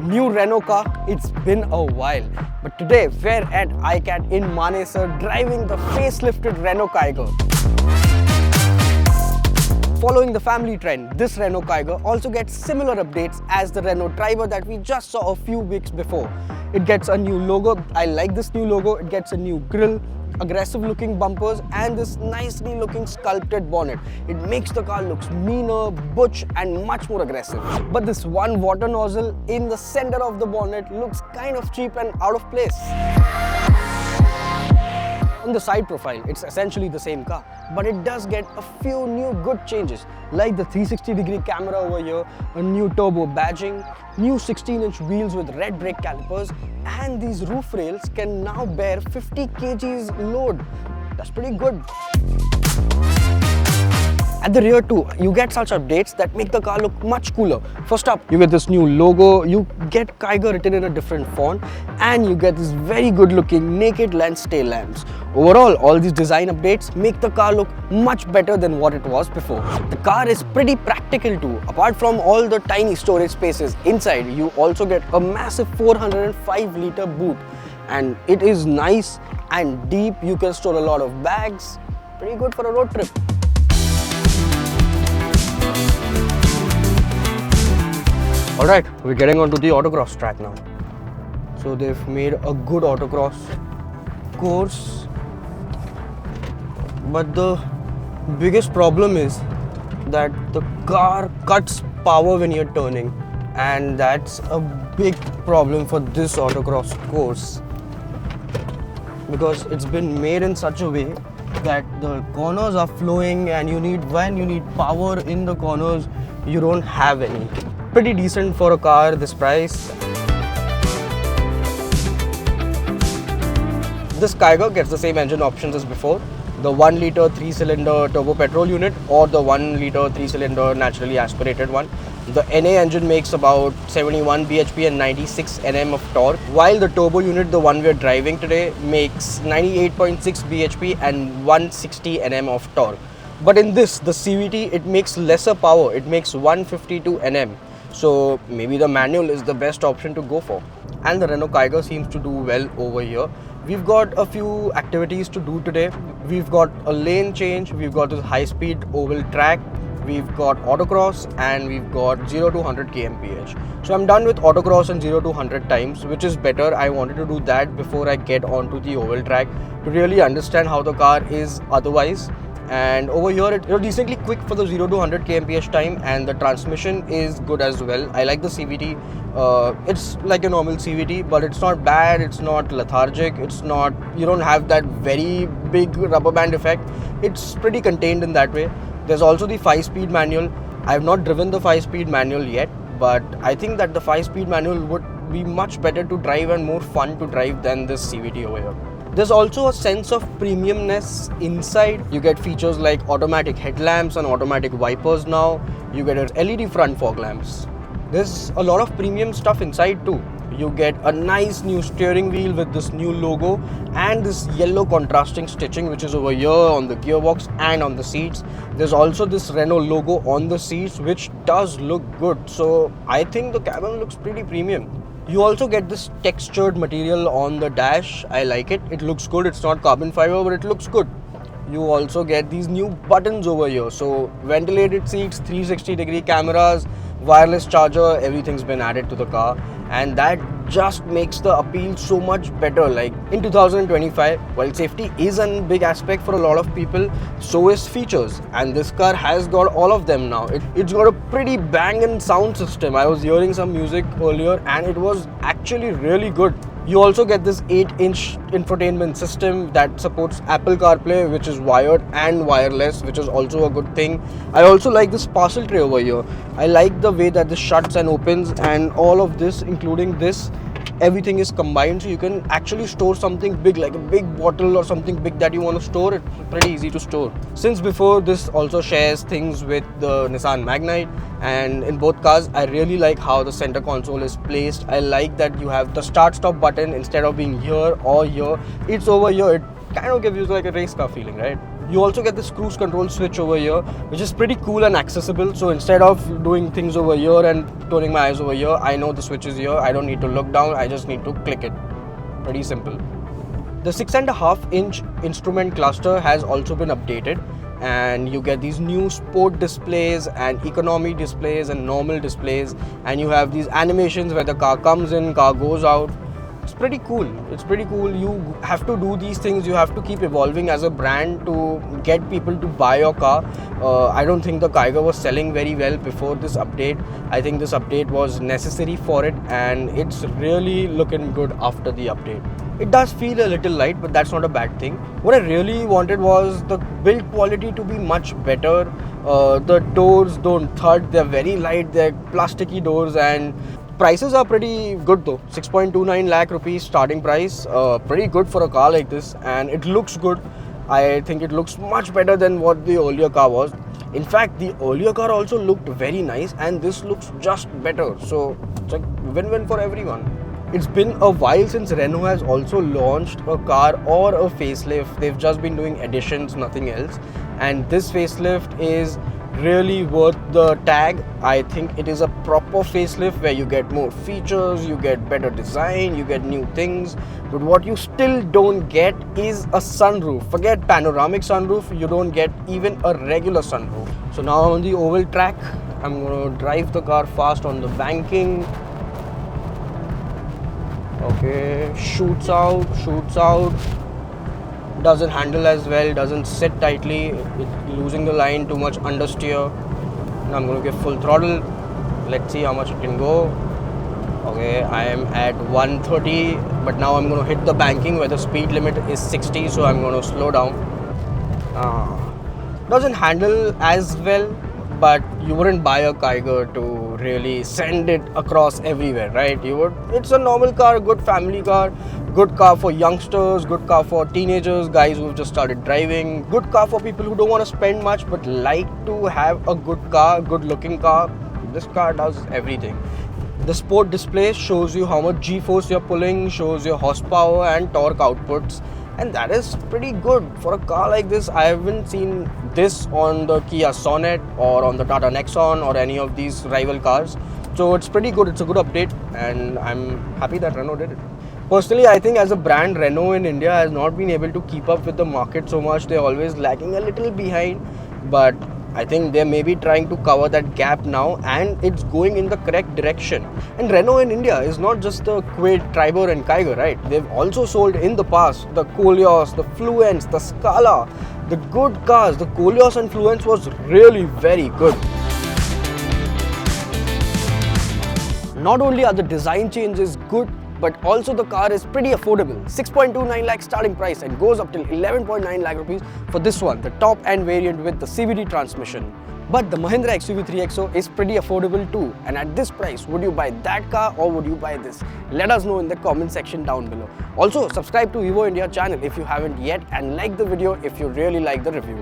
New Renault car, it's been a while. But today we're at iCat in Manesar driving the facelifted Renault Kiger. Following the family trend, this Renault Kiger also gets similar updates as the Renault Driver that we just saw a few weeks before. It gets a new logo. I like this new logo. It gets a new grille, aggressive looking bumpers and this nicely looking sculpted bonnet. It makes the car looks meaner, butch and much more aggressive. But this one water nozzle in the center of the bonnet looks kind of cheap and out of place. On the side profile, it's essentially the same car, but it does get a few new good changes like the 360-degree camera over here, a new turbo badging, new 16-inch wheels with red brake calipers, and these roof rails can now bear 50 kgs load. That's pretty good. At the rear too, you get such updates that make the car look much cooler. First up, you get this new logo, you get Kiger written in a different font, and you get these very good looking naked lens tail lamps. Overall, all these design updates make the car look much better than what it was before. The car is pretty practical too. Apart from all the tiny storage spaces inside, you also get a massive 405-litre boot. And it is nice and deep. You can store a lot of bags. Pretty good for a road trip. Alright, we're getting onto the autocross track now. So they've made a good autocross course. But the biggest problem is that the car cuts power when you're turning. And that's a big problem for this autocross course. Because it's been made in such a way that the corners are flowing and when you need power in the corners, you don't have any. Pretty decent for a car this price. This Kiger gets the same engine options as before. The 1-litre 3-cylinder turbo-petrol unit or the 1-litre 3-cylinder naturally aspirated one. The NA engine makes about 71 bhp and 96 Nm of torque, while the turbo unit, the one we're driving today, makes 98.6 bhp and 160 Nm of torque. But in this, the CVT, it makes lesser power. It makes 152 Nm. So maybe the manual is the best option to go for. And the Renault Kiger seems to do well over here. We've got a few activities to do today. We've got a lane change, we've got this high-speed oval track, we've got autocross, and we've got 0 to 100 kmph. So I'm done with autocross and 0 to 100 times, which is better. I wanted to do that before I get onto the oval track to really understand how the car is otherwise. And over here, it's decently quick for the 0 to 100 kmph time, and the transmission is good as well. I like the CVT. It's like a normal CVT, but it's not bad, it's not lethargic, you don't have that very big rubber band effect. It's pretty contained in that way. There's also the 5-speed manual. I have not driven the 5-speed manual yet, but I think that the 5-speed manual would be much better to drive and more fun to drive than this CVT over here. There's also a sense of premiumness inside. You get features like automatic headlamps and automatic wipers now. You get an LED front fog lamps. There's a lot of premium stuff inside too. You get a nice new steering wheel with this new logo and this yellow contrasting stitching which is over here on the gearbox and on the seats. There's also this Renault logo on the seats which does look good. So I think the cabin looks pretty premium. You also get this textured material on the dash. I like it. It looks good. It's not carbon fiber, but it looks good. You also get these new buttons over here. So ventilated seats, 360-degree cameras, wireless charger, everything's been added to the car. And that just makes the appeal so much better. Like in 2025, while safety is a big aspect for a lot of people, so is features. And this car has got all of them now. It's got a pretty banging sound system. I was hearing some music earlier and it was actually really good. You also get this 8-inch infotainment system that supports Apple CarPlay, which is wired and wireless, which is also a good thing. I also like this parcel tray over here. I like the way that this shuts and opens, and all of this, including this, everything is combined, so you can actually store something big, like a big bottle or something big that you want to store. It's pretty easy to store. Since before, this also shares things with the Nissan Magnite, and in both cars I really like how the center console is placed. I like that you have the start stop button instead of being here or here, it's over here. It kind of gives you like a race car feeling, right? You also get this cruise control switch over here, which is pretty cool and accessible. So instead of doing things over here and turning my eyes over here, I know the switch is here. I don't need to look down, I just need to click it. Pretty simple. The 6.5-inch instrument cluster has also been updated, and you get these new sport displays and economy displays and normal displays, and you have these animations where the car comes in, car goes out. It's pretty cool. It's pretty cool. You have to do these things. You have to keep evolving as a brand to get people to buy your car. I don't think the Kiger was selling very well before this update. I think this update was necessary for it, and it's really looking good after the update. It does feel a little light, but that's not a bad thing. What I really wanted was the build quality to be much better. The doors don't thud. They're very light. They're plasticky doors, and prices are pretty good though. 6.29 lakh rupees starting price. Pretty good for a car like this, and it looks good. I think it looks much better than what the earlier car was. In fact, the earlier car also looked very nice, and this looks just better. So it's like win-win for everyone. It's been a while since Renault has also launched a car or a facelift. They've just been doing additions, nothing else. And this facelift is really worth the tag. I think it is a proper facelift where you get more features, you get better design, you get new things. But what you still don't get is a sunroof. Forget panoramic sunroof, you don't get even a regular sunroof. So now I'm on the oval track. I'm going to drive the car fast on the banking. Okay, shoots out, doesn't handle as well, doesn't sit tightly, it's losing the line, too much understeer. Now I'm going to give full throttle. Let's see how much it can go. Okay, I am at 130, but now I'm going to hit the banking where the speed limit is 60, so I'm going to slow down. Doesn't handle as well, but you wouldn't buy a Kiger to really send it across everywhere, right? You would. It's a normal car, good family car, good car for youngsters, good car for teenagers, guys who've just started driving, good car for people who don't want to spend much but like to have a good car, good looking car. This car does everything. The sport display shows you how much G-force you're pulling, shows your horsepower and torque outputs, and that is pretty good for a car like this. I haven't seen this on the Kia Sonet or on the Tata Nexon or any of these rival cars. So it's pretty good. It's a good update, and I'm happy that Renault did it. Personally, I think as a brand, Renault in India has not been able to keep up with the market so much. They're always lagging a little behind, but I think they may be trying to cover that gap now, and it's going in the correct direction. And Renault in India is not just the Kwid, Triber and Kiger, right? They've also sold in the past the Koleos, the Fluence, the Scala, the good cars. The Koleos and Fluence was really very good. Not only are the design changes good, but also the car is pretty affordable. 6.29 lakh starting price and goes up till 11.9 lakh rupees for this one, the top end variant with the CVT transmission. But the Mahindra XUV3XO is pretty affordable too. And at this price, would you buy that car or would you buy this? Let us know in the comment section down below. Also, subscribe to Evo India channel if you haven't yet, and like the video if you really like the review.